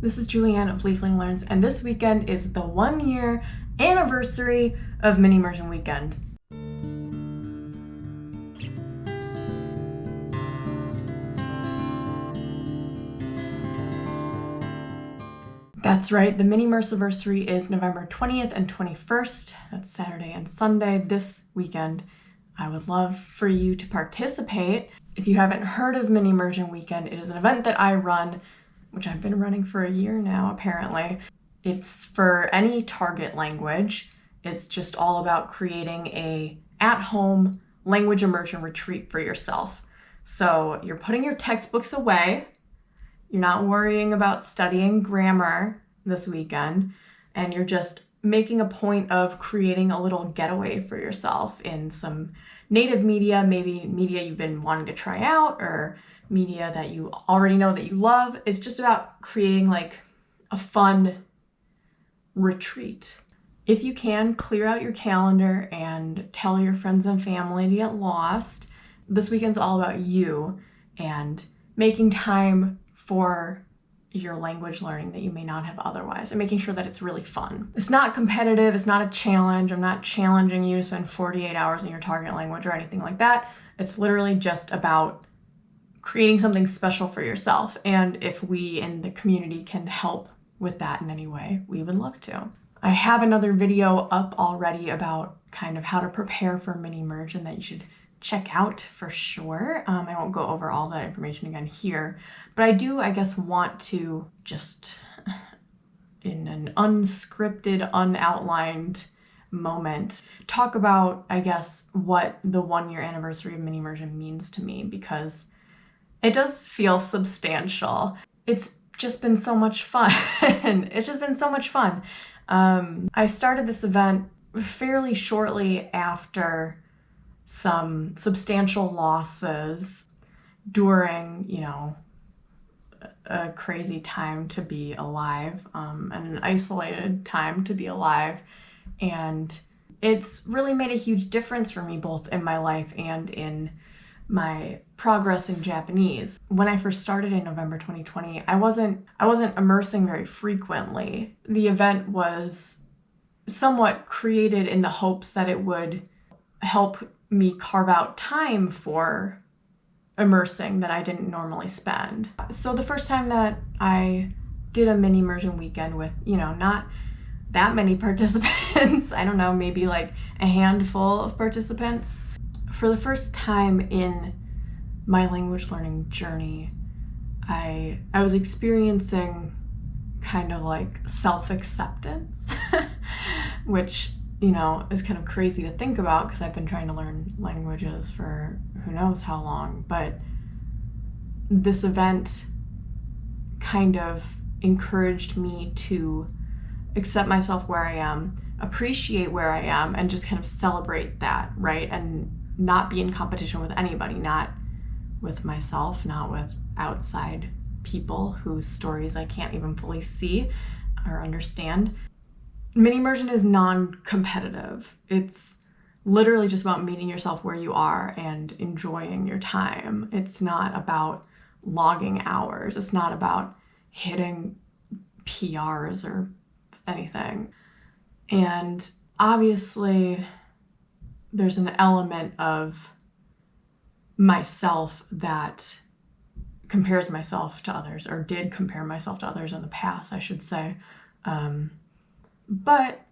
This is Julianne of Leafling Learns, and this weekend is the 1-year anniversary of Mini-Immersion Weekend. That's right, the Mini-Immersiversary is November 20th and 21st. That's Saturday and Sunday this weekend. I would love for you to participate. If you haven't heard of Mini-Immersion Weekend, it is an event that I run, which I've been running for a year now, apparently. It's for any target language. It's just all about creating a at-home language immersion retreat for yourself. So you're putting your textbooks away. You're not worrying about studying grammar this weekend, and you're just making a point of creating a little getaway for yourself in some native media, maybe media you've been wanting to try out or media that you already know that you love. It's just about creating like a fun retreat. If you can, clear out your calendar and tell your friends and family to get lost. This weekend's all about you and making time for your language learning that you may not have otherwise, and making sure that it's really fun. It's not competitive, it's not a challenge. I'm not challenging you to spend 48 hours in your target language or anything like that. It's literally just about creating something special for yourself. And if we in the community can help with that in any way, we would love to. I have another video up already about kind of how to prepare for mini-immersion that you should check out for sure. I won't go over all that information again here, but I do, I guess, want to just, in an unscripted, unoutlined moment, talk about, I guess, what the 1-year anniversary of Mini-Immersion means to me, because it does feel substantial. It's just been so much fun. It's just been so much fun. I started this event fairly shortly after some substantial losses during, a crazy time to be alive, and an isolated time to be alive. And it's really made a huge difference for me, both in my life and in my progress in Japanese. When I first started in November 2020, I wasn't immersing very frequently. The event was somewhat created in the hopes that it would help me carve out time for immersing that I didn't normally spend. So the first time that I did a mini immersion weekend with, not that many participants, I don't know, maybe like a handful of participants. For the first time in my language learning journey, I was experiencing kind of like self-acceptance, which is kind of crazy to think about because I've been trying to learn languages for who knows how long. But this event kind of encouraged me to accept myself where I am, appreciate where I am, and just kind of celebrate that, right? And not be in competition with anybody, not with myself, not with outside people whose stories I can't even fully see or understand. Mini-immersion is non-competitive. It's literally just about meeting yourself where you are and enjoying your time. It's not about logging hours. It's not about hitting PRs or anything. And obviously, there's an element of myself that compares myself to others, or did compare myself to others in the past, I should say. But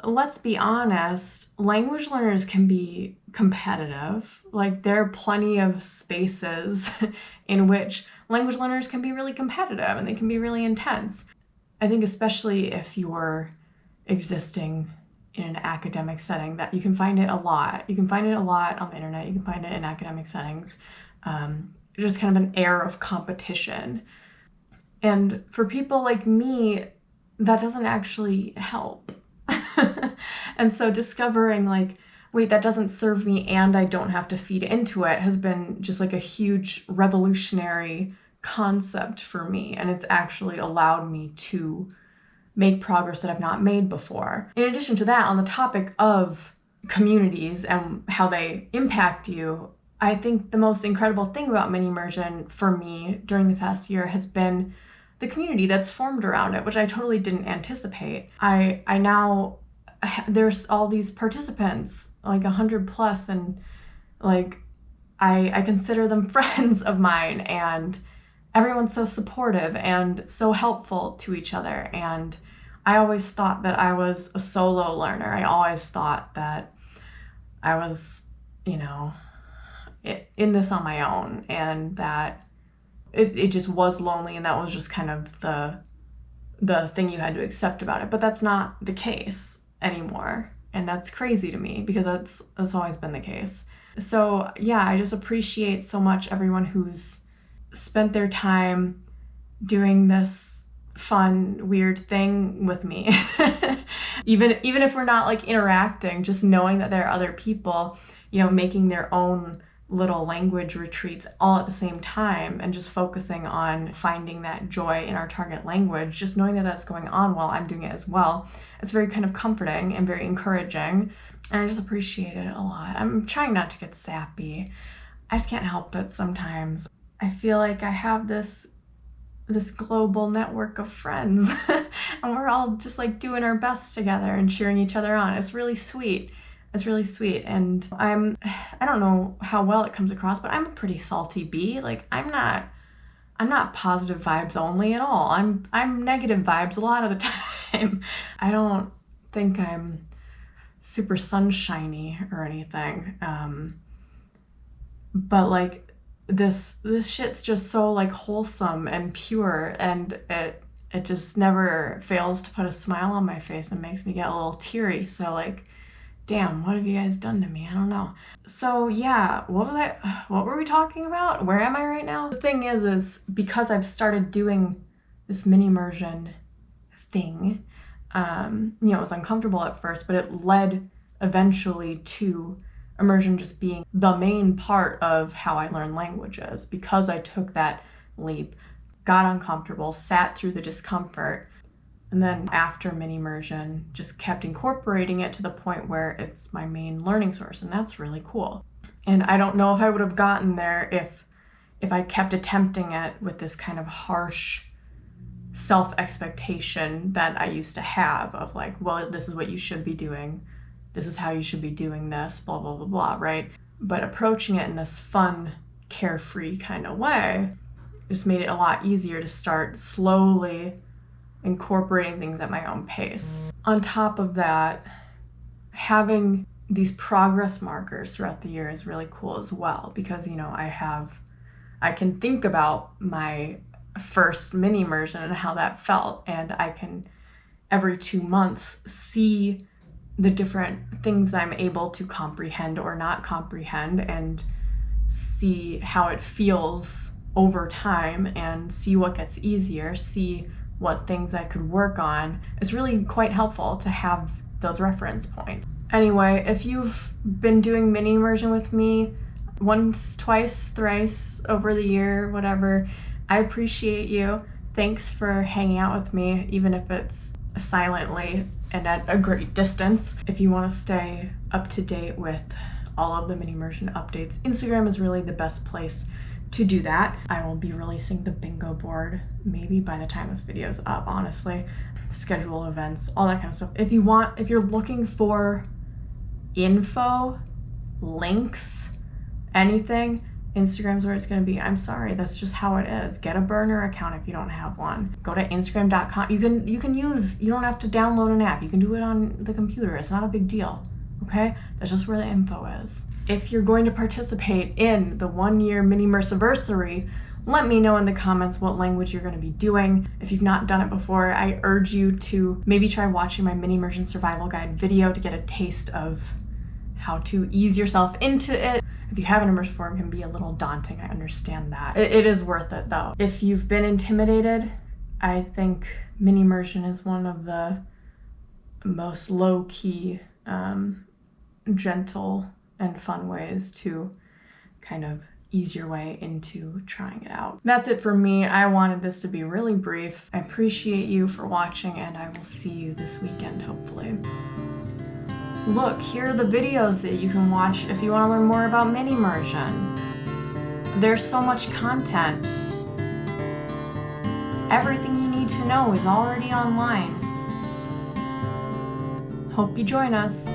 let's be honest, language learners can be competitive. Like, there are plenty of spaces in which language learners can be really competitive and they can be really intense. I think especially if you're existing in an academic setting, that you can find it a lot. You can find it a lot on the internet. You can find it in academic settings. Just kind of an air of competition. And for people like me, that doesn't actually help. And so discovering like, wait, that doesn't serve me and I don't have to feed into it has been just like a huge revolutionary concept for me. And it's actually allowed me to make progress that I've not made before. In addition to that, on the topic of communities and how they impact you, I think the most incredible thing about mini immersion for me during the past year has been the community that's formed around it, which I totally didn't anticipate. I now, there's all these participants, like 100 plus, and like I consider them friends of mine, and everyone's so supportive and so helpful to each other. And I always thought that I was a solo learner. I always thought that I was, you know, in this on my own, and that it just was lonely, and that was just kind of the thing you had to accept about it. But that's not the case anymore, and that's crazy to me because that's always been the case. So yeah, I just appreciate so much everyone who's spent their time doing this fun, weird thing with me. even if we're not like interacting, just knowing that there are other people, you know, making their own little language retreats all at the same time, and just focusing on finding that joy in our target language, just knowing that that's going on while I'm doing it as well. It's very kind of comforting and very encouraging, and I just appreciate it a lot. I'm trying not to get sappy. I just can't help it sometimes. I feel like I have this global network of friends and we're all just like doing our best together and cheering each other on. It's really sweet. It's really sweet. And I don't know how well it comes across, but I'm a pretty salty bee. Like I'm not positive vibes only at all. I'm negative vibes a lot of the time. I don't think I'm super sunshiny or anything. But like this shit's just so like wholesome and pure, and it just never fails to put a smile on my face and makes me get a little teary. So like, damn, what have you guys done to me? I don't know. So yeah, what were we talking about? Where am I right now? The thing is because I've started doing this minimmersion thing, you know, it was uncomfortable at first, but it led eventually to immersion just being the main part of how I learn languages, because I took that leap, got uncomfortable, sat through the discomfort, and then after minimmersion just kept incorporating it to the point where it's my main learning source, and that's really cool. And I don't know if I would have gotten there if I kept attempting it with this kind of harsh self-expectation that I used to have of like, well, this is what you should be doing. This is how you should be doing this, blah, blah, blah, blah, right? But approaching it in this fun, carefree kind of way just made it a lot easier to start slowly incorporating things at my own pace. On top of that, having these progress markers throughout the year is really cool as well, because, you know, I can think about my first mini immersion and how that felt, and I can every 2 months see the different things I'm able to comprehend or not comprehend, and see how it feels over time, and see what gets easier, see what things I could work on. It's really quite helpful to have those reference points. Anyway, if you've been doing mini immersion with me once, twice, thrice over the year, whatever, I appreciate you. Thanks for hanging out with me, even if it's silently and at a great distance. If you want to stay up to date with all of the mini immersion updates, Instagram is really the best place to do that. I will be releasing the bingo board maybe by the time this video is up, honestly. Schedule events, all that kind of stuff. If you're looking for info, links, anything, Instagram's where it's going to be. I'm sorry, that's just how it is. Get a burner account if you don't have one. Go to instagram.com. You don't have to download an app. You can do it on the computer. It's not a big deal, okay? That's just where the info is. If you're going to participate in the 1-year mini-immersiversary, let me know in the comments what language you're going to be doing. If you've not done it before, I urge you to maybe try watching my mini immersion survival guide video to get a taste of how to ease yourself into it. If you haven't immersed before, it can be a little daunting. I understand that. It is worth it though. If you've been intimidated, I think mini immersion is one of the most low-key, gentle and fun ways to kind of ease your way into trying it out. That's it for me. I wanted this to be really brief. I appreciate you for watching, and I will see you this weekend, hopefully. Look, here are the videos that you can watch if you want to learn more about mini immersion. There's so much content. Everything you need to know is already online. Hope you join us.